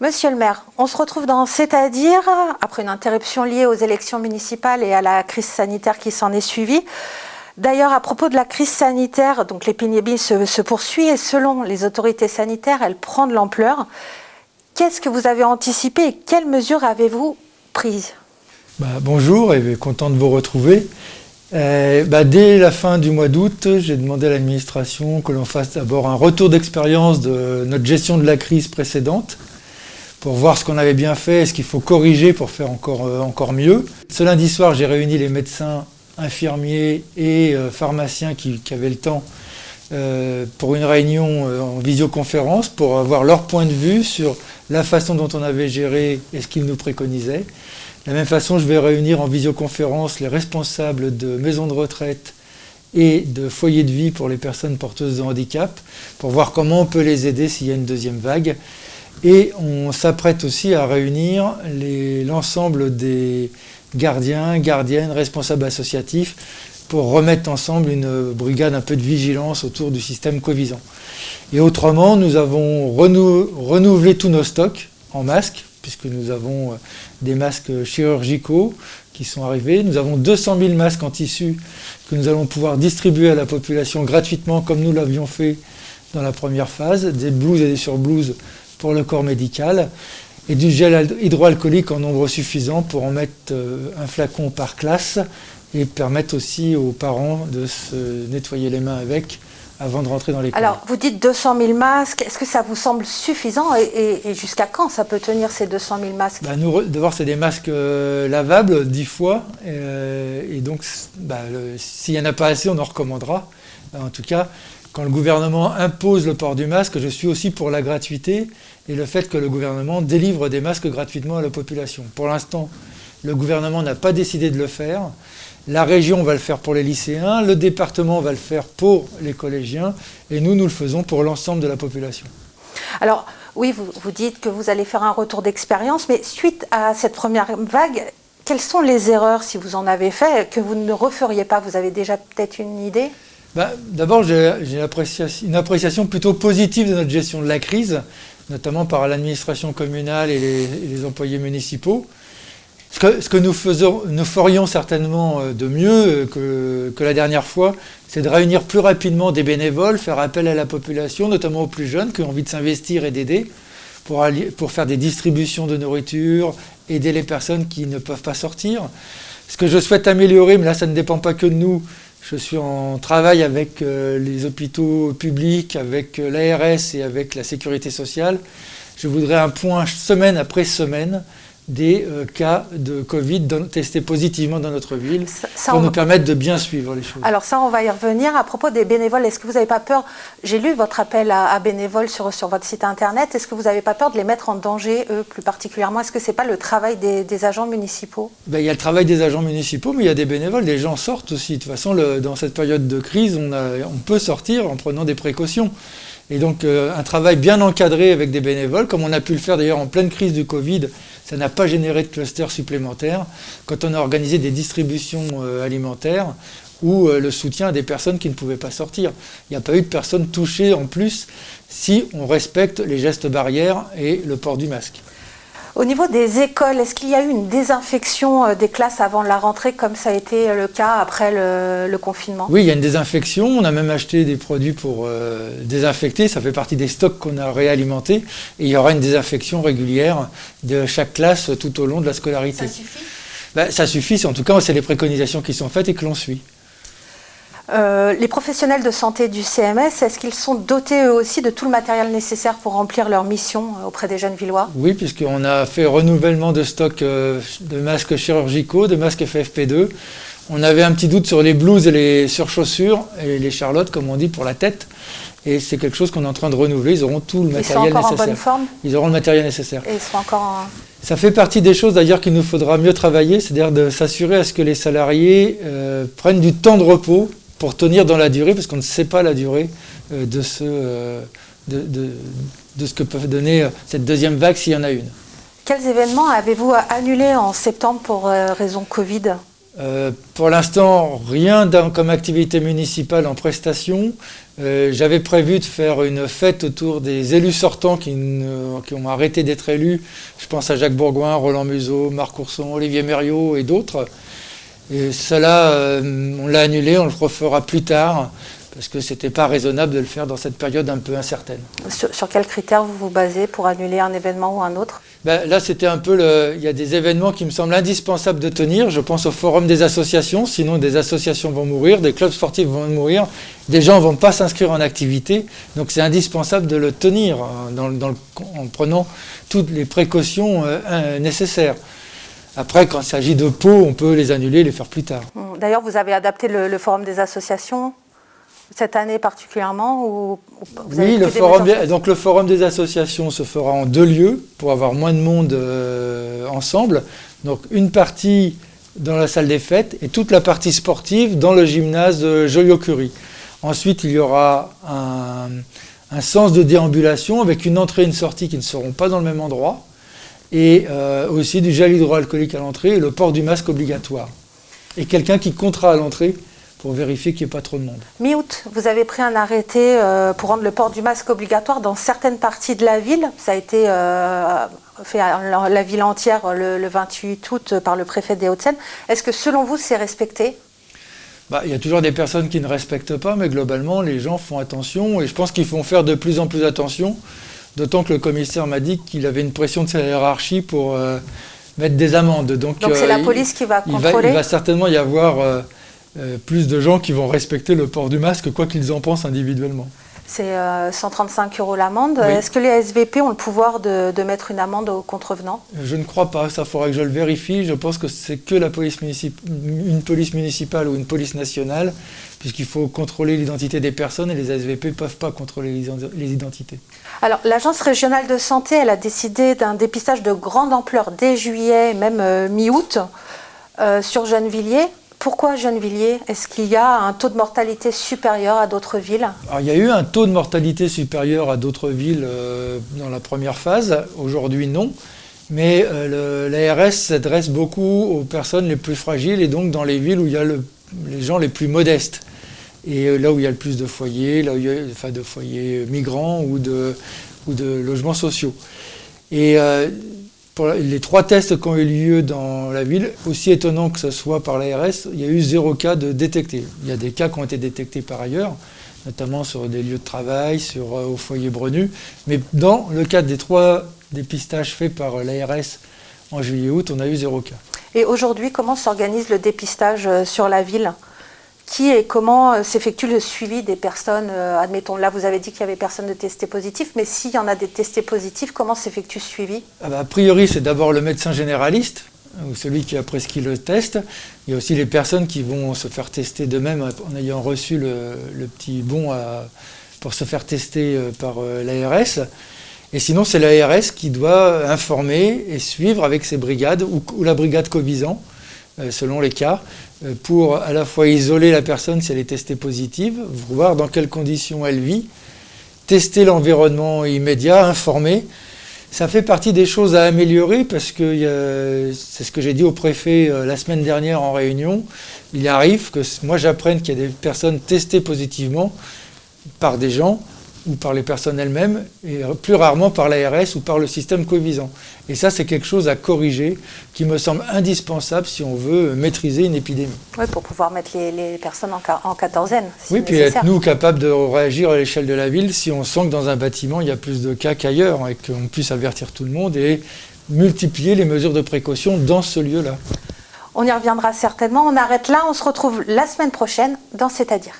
Monsieur le maire, on se retrouve dans C'est-à-dire, après une interruption liée aux élections municipales et à la crise sanitaire qui s'en est suivie. D'ailleurs, à propos de la crise sanitaire, donc l'épidémie se poursuit et selon les autorités sanitaires, elle prend de l'ampleur. Qu'est-ce que vous avez anticipé et quelles mesures avez-vous prises ? Bonjour et content de vous retrouver. Dès la fin du mois d'août, j'ai demandé à l'administration que l'on fasse d'abord un retour d'expérience de notre gestion de la crise précédente pour voir ce qu'on avait bien fait et ce qu'il faut corriger pour faire encore mieux. Ce lundi soir, j'ai réuni les médecins, infirmiers et pharmaciens qui avaient le temps pour une réunion en visioconférence pour avoir leur point de vue sur la façon dont on avait géré et ce qu'ils nous préconisaient. De la même façon, je vais réunir en visioconférence les responsables de maisons de retraite et de foyers de vie pour les personnes porteuses de handicap pour voir comment on peut les aider s'il y a une deuxième vague. Et on s'apprête aussi à réunir l'ensemble des gardiens, gardiennes, responsables associatifs pour remettre ensemble une brigade un peu de vigilance autour du système Covisant. Et autrement, nous avons renouvelé tous nos stocks en masques, puisque nous avons des masques chirurgicaux qui sont arrivés. Nous avons 200 000 masques en tissu que nous allons pouvoir distribuer à la population gratuitement, comme nous l'avions fait dans la première phase, des blouses et des surblouses pour le corps médical, et du gel hydroalcoolique en nombre suffisant pour en mettre un flacon par classe et permettre aussi aux parents de se nettoyer les mains avec avant de rentrer dans l'école. Alors, vous dites 200 000 masques, est-ce que ça vous semble suffisant et jusqu'à quand ça peut tenir ces 200 000 masques ? D'abord, c'est des masques lavables 10 fois, et donc s'il n'y en a pas assez, on en recommandera. En tout cas, quand le gouvernement impose le port du masque, je suis aussi pour la gratuité et le fait que le gouvernement délivre des masques gratuitement à la population. Pour l'instant, le gouvernement n'a pas décidé de le faire. La région va le faire pour les lycéens, le département va le faire pour les collégiens, et nous le faisons pour l'ensemble de la population. Alors, oui, vous dites que vous allez faire un retour d'expérience, mais suite à cette première vague, quelles sont les erreurs, si vous en avez fait, que vous ne referiez pas ? Vous avez déjà peut-être une idée ? D'abord, j'ai une appréciation plutôt positive de notre gestion de la crise, notamment par l'administration communale et les employés municipaux. Ce que nous ferions certainement de mieux que la dernière fois, c'est de réunir plus rapidement des bénévoles, faire appel à la population, notamment aux plus jeunes qui ont envie de s'investir et d'aider pour faire des distributions de nourriture, aider les personnes qui ne peuvent pas sortir. Ce que je souhaite améliorer, mais là ça ne dépend pas que de nous, je suis en travail avec les hôpitaux publics, avec l'ARS et avec la sécurité sociale. Je voudrais un point semaine après semaine des cas de Covid testés positivement dans notre ville pour nous permettre de bien suivre les choses. Alors ça, on va y revenir. À propos des bénévoles, est-ce que vous n'avez pas peur ? J'ai lu votre appel à bénévoles sur votre site internet. Est-ce que vous n'avez pas peur de les mettre en danger, eux, plus particulièrement ? Est-ce que ce n'est pas le travail des agents municipaux ? Il y a le travail des agents municipaux, mais il y a des bénévoles. Les gens sortent aussi. De toute façon, dans cette période de crise, on peut sortir en prenant des précautions. Et donc un travail bien encadré avec des bénévoles, comme on a pu le faire d'ailleurs en pleine crise du Covid, ça n'a pas généré de clusters supplémentaires quand on a organisé des distributions alimentaires ou le soutien à des personnes qui ne pouvaient pas sortir. Il n'y a pas eu de personnes touchées en plus si on respecte les gestes barrières et le port du masque. Au niveau des écoles, est-ce qu'il y a eu une désinfection des classes avant la rentrée, comme ça a été le cas après le confinement ? Oui, il y a une désinfection. On a même acheté des produits pour désinfecter. Ça fait partie des stocks qu'on a réalimentés. Et il y aura une désinfection régulière de chaque classe tout au long de la scolarité. Ça suffit ? Ça suffit. En tout cas, c'est les préconisations qui sont faites et que l'on suit. Les professionnels de santé du CMS, est-ce qu'ils sont dotés eux aussi de tout le matériel nécessaire pour remplir leur mission auprès des jeunes villois ? Oui, puisqu'on a fait renouvellement de stock de masques chirurgicaux, de masques FFP2. On avait un petit doute sur les blouses et les surchaussures et les charlottes, comme on dit, pour la tête. Et c'est quelque chose qu'on est en train de renouveler. Ils auront tout le matériel nécessaire. Ils sont encore en bonne forme ? Ils auront le matériel nécessaire. Et ils seront encore en... Ça fait partie des choses d'ailleurs qu'il nous faudra mieux travailler, c'est-à-dire de s'assurer à ce que les salariés prennent du temps de repos pour tenir dans la durée, parce qu'on ne sait pas la durée de ce que peut donner cette deuxième vague s'il y en a une. Quels événements avez-vous annulés en septembre pour raison Covid ? Pour l'instant, rien comme activité municipale en prestation. J'avais prévu de faire une fête autour des élus sortants qui ont arrêté d'être élus. Je pense à Jacques Bourgoin, Roland Museau, Marc Courson, Olivier Mériot et d'autres. Et cela, on l'a annulé, on le refera plus tard, parce que ce n'était pas raisonnable de le faire dans cette période un peu incertaine. Sur quels critères vous vous basez pour annuler un événement ou un autre ? Là, c'était un peu il y a des événements qui me semblent indispensables de tenir. Je pense au forum des associations, sinon des associations vont mourir, des clubs sportifs vont mourir, des gens ne vont pas s'inscrire en activité. Donc c'est indispensable de le tenir en prenant toutes les précautions nécessaires. Après, quand il s'agit de pots, on peut les annuler, les faire plus tard. D'ailleurs, vous avez adapté le forum des associations cette année particulièrement ou vous avez oui, le forum des associations se fera en 2 lieux pour avoir moins de monde ensemble. Donc une partie dans la salle des fêtes et toute la partie sportive dans le gymnase Joliot-Curie. Ensuite, il y aura un sens de déambulation avec une entrée et une sortie qui ne seront pas dans le même endroit et aussi du gel hydroalcoolique à l'entrée et le port du masque obligatoire. Et quelqu'un qui comptera à l'entrée pour vérifier qu'il n'y ait pas trop de monde. Mi-août, vous avez pris un arrêté pour rendre le port du masque obligatoire dans certaines parties de la ville. Ça a été fait à la ville entière le 28 août par le préfet des Hauts-de-Seine. Est-ce que selon vous, c'est respecté ? Il y a toujours des personnes qui ne respectent pas, mais globalement, les gens font attention. Et je pense qu'ils vont faire de plus en plus attention. D'autant que le commissaire m'a dit qu'il avait une pression de sa hiérarchie pour mettre des amendes. Donc c'est la police qui va contrôler ? Il va certainement y avoir... plus de gens qui vont respecter le port du masque, quoi qu'ils en pensent individuellement. C'est 135 € l'amende. Oui. Est-ce que les SVP ont le pouvoir de mettre une amende aux contrevenants ? Je ne crois pas, ça faudra que je le vérifie. Je pense que c'est que une police municipale ou une police nationale, puisqu'il faut contrôler l'identité des personnes et les SVP ne peuvent pas contrôler les identités. Alors, l'Agence régionale de santé, elle a décidé d'un dépistage de grande ampleur dès juillet, même mi-août, sur Gennevilliers. Pourquoi Gennevilliers ? Est-ce qu'il y a un taux de mortalité supérieur à d'autres villes ? Alors, il y a eu un taux de mortalité supérieur à d'autres villes dans la première phase. Aujourd'hui, non. Mais l'ARS s'adresse beaucoup aux personnes les plus fragiles et donc dans les villes où il y a les gens les plus modestes. Et là où il y a le plus de foyers, là où il y a de foyers migrants ou de logements sociaux. Et pour les 3 tests qui ont eu lieu dans la ville, aussi étonnant que ce soit par l'ARS, il y a eu 0 cas de détectés. Il y a des cas qui ont été détectés par ailleurs, notamment sur des lieux de travail, au foyer Brenu. Mais dans le cadre des 3 dépistages faits par l'ARS en juillet-août, on a eu 0 cas. Et aujourd'hui, comment s'organise le dépistage sur la ville ? Qui et comment s'effectue le suivi des personnes, admettons, là vous avez dit qu'il y avait personne de testé positif, mais s'il y en a des testés positifs, comment s'effectue ce suivi ? A priori, c'est d'abord le médecin généraliste, ou celui qui a prescrit le test. Il y a aussi les personnes qui vont se faire tester d'eux-mêmes en ayant reçu le petit bon pour se faire tester par l'ARS. Et sinon, c'est l'ARS qui doit informer et suivre avec ses brigades, ou la brigade Covisan, selon les cas, pour à la fois isoler la personne si elle est testée positive, voir dans quelles conditions elle vit, tester l'environnement immédiat, informer. Ça fait partie des choses à améliorer parce que c'est ce que j'ai dit au préfet la semaine dernière en réunion. Il arrive que moi j'apprenne qu'il y a des personnes testées positivement par des gens ou par les personnes elles-mêmes, et plus rarement par l'ARS ou par le système Covisan. Et ça, c'est quelque chose à corriger, qui me semble indispensable si on veut maîtriser une épidémie. Oui, pour pouvoir mettre les personnes en quatorzaine, si oui, puis nécessaire. Être nous capables de réagir à l'échelle de la ville si on sent que dans un bâtiment, il y a plus de cas qu'ailleurs, et qu'on puisse avertir tout le monde et multiplier les mesures de précaution dans ce lieu-là. On y reviendra certainement. On arrête là, on se retrouve la semaine prochaine dans C'est-à-dire.